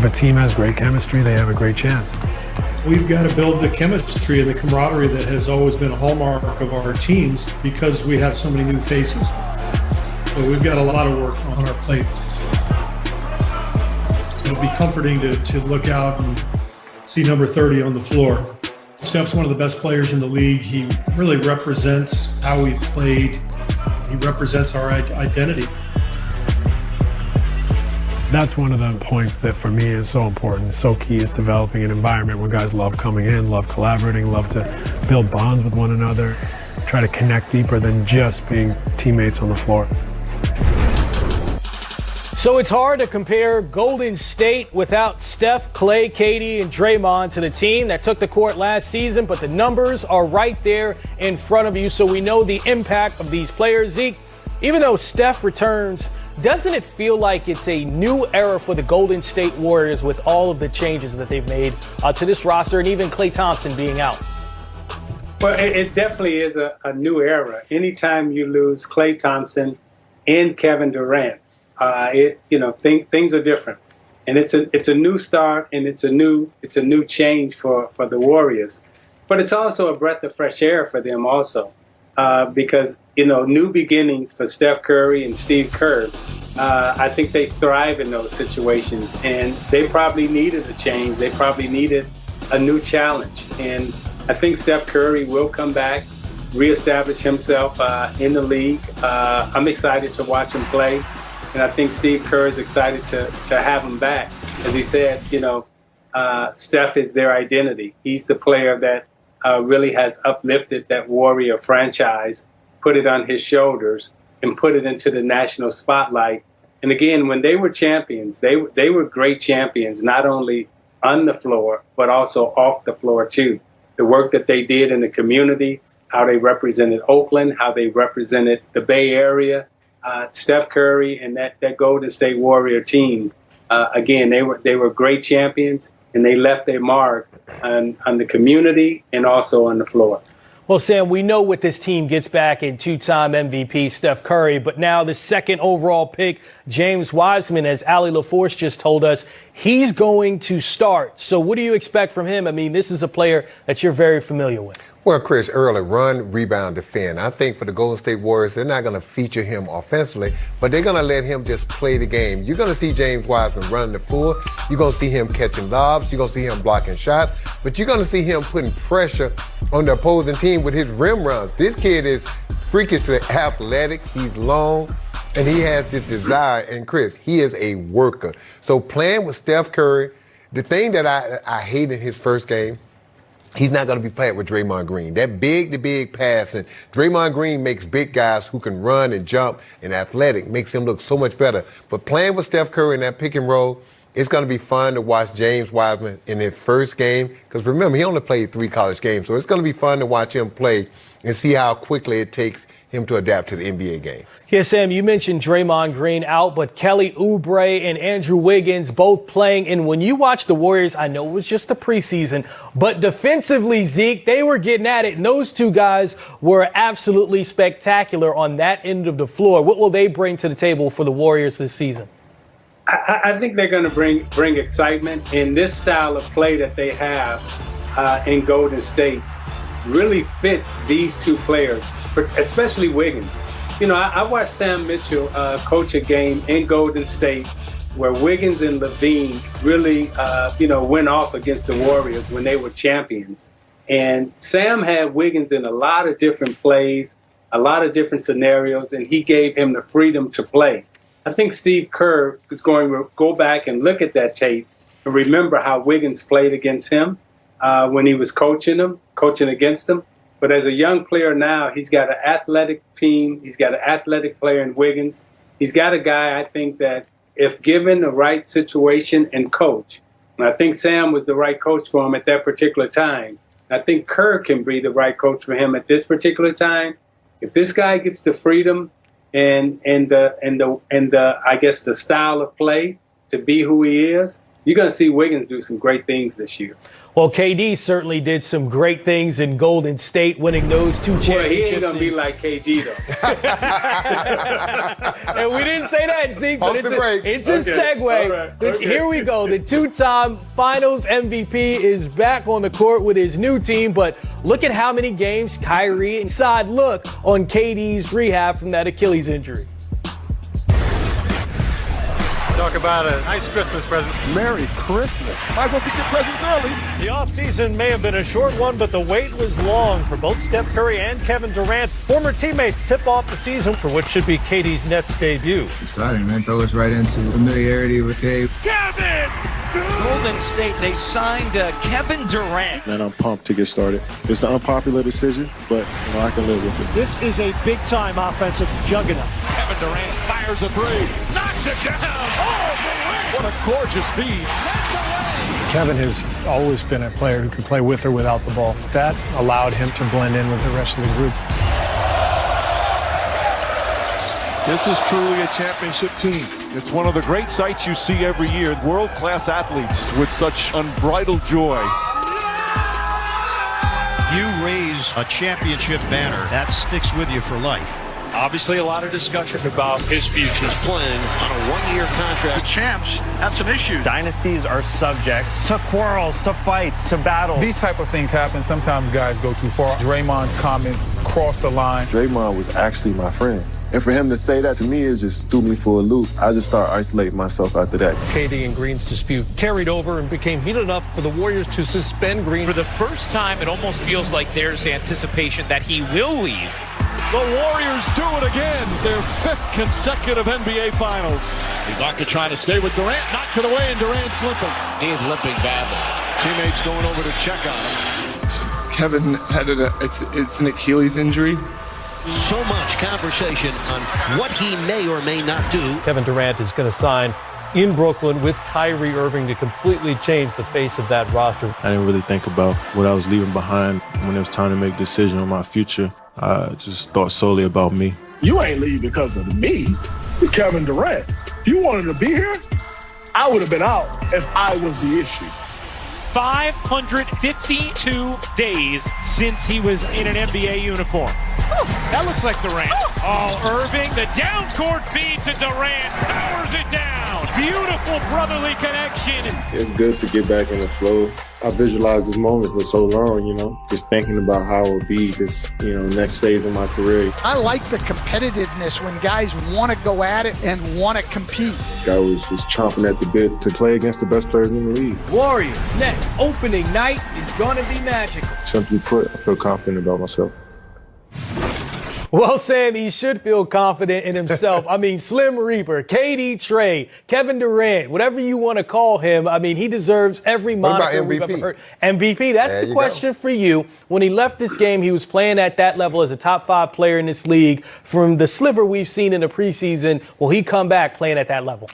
a team has great chemistry, they have a great chance. We've got to build the chemistry and the camaraderie that has always been a hallmark of our teams because we have so many new faces. So we've got a lot of work on our plate. It'll be comforting to look out and see number 30 on the floor. Steph's one of the best players in the league. He really represents how we've played. He represents our identity. That's one of the points that for me is so important, so key, is developing an environment where guys love coming in, love collaborating, love to build bonds with one another, try to connect deeper than just being teammates on the floor. So it's hard to compare Golden State without Steph, Klay, KD, and Draymond to the team that took the court last season, but the numbers are right there in front of you, so we know the impact of these players. Zeke, even though Steph returns, doesn't it feel like it's a new era for the Golden State Warriors with all of the changes that they've made to this roster and even Klay Thompson being out? Well, it definitely is a new era. Anytime you lose Klay Thompson and Kevin Durant, things are different, and it's a new start, and it's a new change for the Warriors. But it's also a breath of fresh air for them also, because new beginnings for Steph Curry and Steve Kerr. I think they thrive in those situations, and they probably needed a change. They probably needed a new challenge, and I think Steph Curry will come back, reestablish himself in the league. I'm excited to watch him play. And I think Steve Kerr is excited to have him back. As he said, Steph is their identity. He's the player that really has uplifted that Warrior franchise, put it on his shoulders, and put it into the national spotlight. And again, when they were champions, they were great champions, not only on the floor, but also off the floor too. The work that they did in the community, how they represented Oakland, how they represented the Bay Area. Steph Curry and that Golden State Warrior team, again, they were great champions, and they left their mark on the community and also on the floor. Well, Sam, we know what this team gets back in two-time MVP Steph Curry, but now the second overall pick, James Wiseman, as Allie LaForce just told us, he's going to start. So what do you expect from him? I mean, this is a player that you're very familiar with. Well, Chris, early run, rebound, defend. I think for the Golden State Warriors, they're not going to feature him offensively, but they're going to let him just play the game. You're going to see James Wiseman running the floor. You're going to see him catching lobs. You're going to see him blocking shots, but you're going to see him putting pressure on the opposing team with his rim runs. This kid is freakishly athletic. He's long, and he has this desire. And Chris, he is a worker. So playing with Steph Curry, the thing that I hate in his first game, he's not going to be playing with Draymond Green. That big passing. Draymond Green makes big guys who can run and jump and athletic, makes him look so much better. But playing with Steph Curry in that pick and roll, it's going to be fun to watch James Wiseman in his first game. Because remember, he only played 3 college games. So it's going to be fun to watch him play and see how quickly it takes him to adapt to the NBA game. Yeah, Sam, you mentioned Draymond Green out, but Kelly Oubre and Andrew Wiggins both playing. And when you watch the Warriors, I know it was just the preseason, but defensively, Zeke, they were getting at it. And those two guys were absolutely spectacular on that end of the floor. What will they bring to the table for the Warriors this season? I think they're going to bring excitement. And this style of play that they have in Golden State really fits these two players, especially Wiggins. I watched Sam Mitchell coach a game in Golden State where Wiggins and Levine really, went off against the Warriors when they were champions. And Sam had Wiggins in a lot of different plays, a lot of different scenarios, and he gave him the freedom to play. I think Steve Kerr is going to go back and look at that tape and remember how Wiggins played against him when he was coaching against him. But as a young player now, he's got an athletic team. He's got an athletic player in Wiggins. He's got a guy, I think, that if given the right situation and coach, and I think Sam was the right coach for him at that particular time, I think Kerr can be the right coach for him at this particular time. If this guy gets the freedom and the I guess the style of play to be who he is, you're going to see Wiggins do some great things this year. Well, KD certainly did some great things in Golden State, winning those 2 championships. Well, he ain't going to be like KD, though. And we didn't say that, Zeke, but it's a segue. Right. Here we go. The 2-time Finals MVP is back on the court with his new team, but look at how many games Kyrie inside look on KD's rehab from that Achilles injury. Talk about a nice Christmas present. Merry Christmas. Might as well get your presents early. The offseason may have been a short one, but the wait was long for both Steph Curry and Kevin Durant. Former teammates tip off the season for what should be KD's Nets debut. Exciting, man. Throw us right into familiarity with Cade. Kevin! Golden State, they signed Kevin Durant. Man, I'm pumped to get started. It's an unpopular decision, but I can live with it. This is a big-time offensive juggernaut. Kevin Durant fires a three, knocks it down. Oh, what a gorgeous feed. Kevin has always been a player who can play with or without the ball. That allowed him to blend in with the rest of the group. This is truly a championship team. It's one of the great sights you see every year. World-class athletes with such unbridled joy. You raise a championship banner, that sticks with you for life. Obviously, a lot of discussion about his futures playing on a one-year contract. The champs have some issues. Dynasties are subject to quarrels, to fights, to battles. These type of things happen. Sometimes guys go too far. Draymond's comments crossed the line. Draymond was actually my friend. And for him to say that to me, it just threw me for a loop. I just started isolating myself after that. KD and Green's dispute carried over and became heated enough for the Warriors to suspend Green. For the first time, it almost feels like there's anticipation that he will leave. The Warriors do it again. Their 5th consecutive NBA Finals. Ibaka trying to stay with Durant, knocked it away, and Durant's limping. He is limping badly. Teammates going over to check on him. Kevin had it's an Achilles injury. So much conversation on what he may or may not do. Kevin Durant is going to sign in Brooklyn with Kyrie Irving to completely change the face of that roster. I didn't really think about what I was leaving behind when it was time to make a decision on my future. I just thought solely about me. You ain't leaving because of me. You're Kevin Durant. If you wanted to be here, I would have been out if I was the issue. 552 days since he was in an NBA uniform. That looks like Durant. Oh, Irving, the down court feed to Durant, powers it down. Beautiful brotherly connection. It's good to get back in the flow. I visualized this moment for so long, just thinking about how it would be this, next phase of my career. I like the competitiveness when guys want to go at it and want to compete. I was just chomping at the bit to play against the best players in the league. Warriors next opening night is going to be magical. Simply put, I feel confident about myself. Well, Sam, he should feel confident in himself. I mean, Slim Reaper, KD Trey, Kevin Durant, whatever you want to call him. I mean, he deserves every moniker we've ever heard. MVP, that's the question for you. When he left this game, he was playing at that level as a top 5 player in this league. From the sliver we've seen in the preseason, will he come back playing at that level?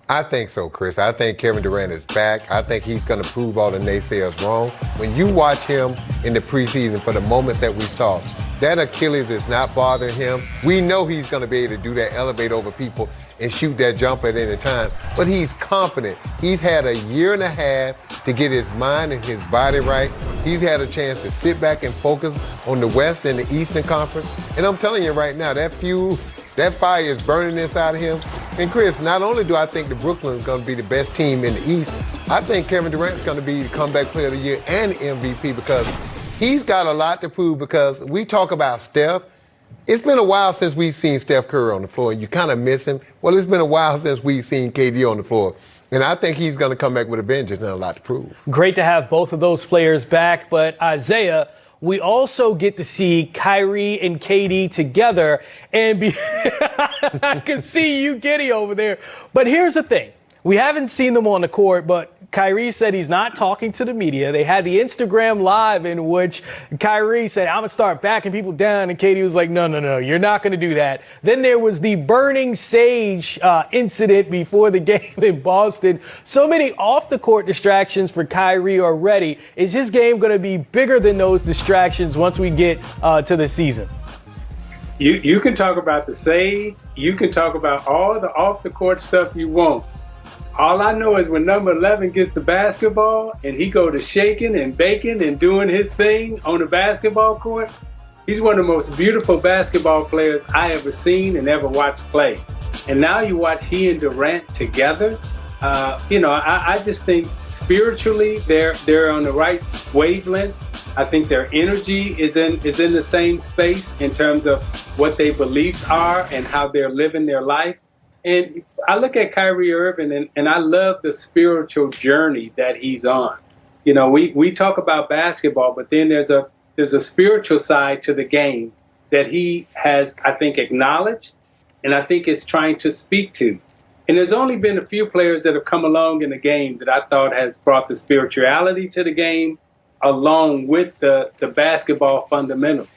I think so, Chris. I think Kevin Durant is back. I think he's going to prove all the naysayers wrong. When you watch him in the preseason for the moments that we saw, that Achilles is not bothering him. We know he's going to be able to do that, elevate over people, and shoot that jumper at any time. But he's confident. He's had a year and a half to get his mind and his body right. He's had a chance to sit back and focus on the West and the Eastern Conference. And I'm telling you right now, that fire is burning inside of him. And Chris, not only do I think the Brooklyn is going to be the best team in the East, I think Kevin Durant's going to be the comeback player of the year and MVP because he's got a lot to prove because we talk about Steph. It's been a while since we've seen Steph Curry on the floor, and you kind of miss him. Well, it's been a while since we've seen KD on the floor. And I think he's going to come back with a vengeance and a lot to prove. Great to have both of those players back, but Isaiah, we also get to see Kyrie and KD together and be I can see you giddy over there. But here's the thing. We haven't seen them on the court, but Kyrie said he's not talking to the media. They had the Instagram Live in which Kyrie said, I'm going to start backing people down. And KD was like, no, you're not going to do that. Then there was the burning sage incident before the game in Boston. So many off-the-court distractions for Kyrie already. Is his game going to be bigger than those distractions once we get to the season? You can talk about the sage. You can talk about all the off-the-court stuff you want. All I know is when number 11 gets the basketball and he go to shaking and baking and doing his thing on the basketball court, he's one of the most beautiful basketball players I ever seen and ever watched play. And now you watch he and Durant together. I just think spiritually they're on the right wavelength. I think their energy is in the same space in terms of what their beliefs are and how they're living their life. And I look at Kyrie Irving and I love the spiritual journey that he's on. You know, we talk about basketball, but then there's a spiritual side to the game that he has, I think, acknowledged and I think is trying to speak to. And there's only been a few players that have come along in the game that I thought has brought the spirituality to the game along with the basketball fundamentals.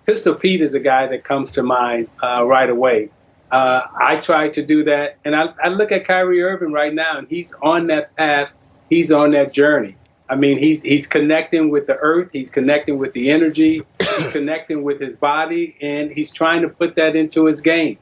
Pistol Pete is a guy that comes to mind right away. I tried to do that, and I look at Kyrie Irving right now, and he's on that path. He's on that journey. I mean, he's connecting with the earth. He's connecting with the energy. He's connecting with his body, and he's trying to put that into his game.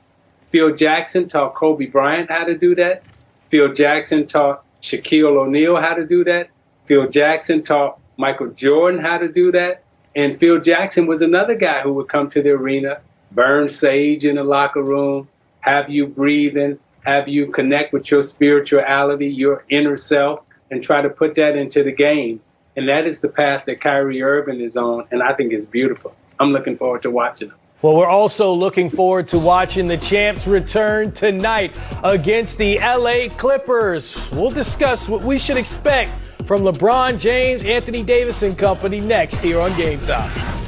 Phil Jackson taught Kobe Bryant how to do that. Phil Jackson taught Shaquille O'Neal how to do that. Phil Jackson taught Michael Jordan how to do that. And Phil Jackson was another guy who would come to the arena, burn sage in the locker room, have you breathing, have you connect with your spirituality, your inner self, and try to put that into the game. And that is the path that Kyrie Irving is on, and I think it's beautiful. I'm looking forward to watching him. Well, we're also looking forward to watching the champs return tonight against the LA Clippers. We'll discuss what we should expect from LeBron James, Anthony Davis and company next here on Game Time.